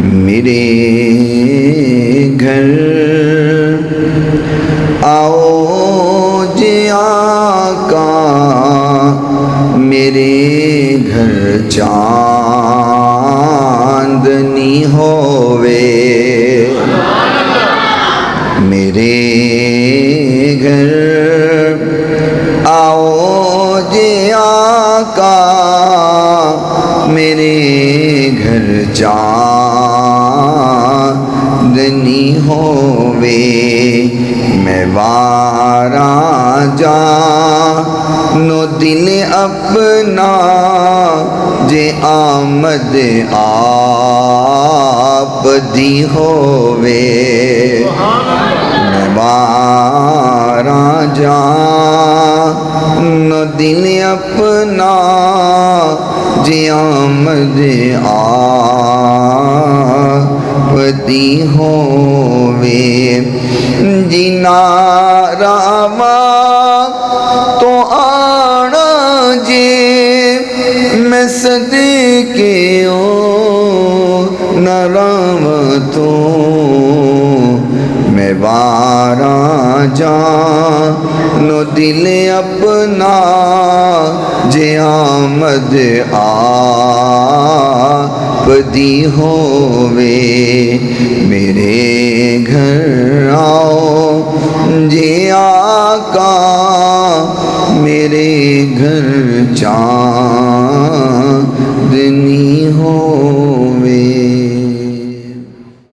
میرے گھر آؤ جی آقا، میرے گھر چاندنی ہووے، میرے گھر آؤ جی آقا، میرے گھر چاندنی ہووے، میں واراں جانو دل اپنا، جے آمد آپ دی ہووے، میں واراں جانو دل اپنا، جے آمد آپ دی ہووے، جنا راواں تو آنا جے، میں صدقے نہ راواں تو، میں واراں جانو دل اپنا، جے آمد آپ دی ہووے، میرے گھر آؤ جی آقا، میرے گھر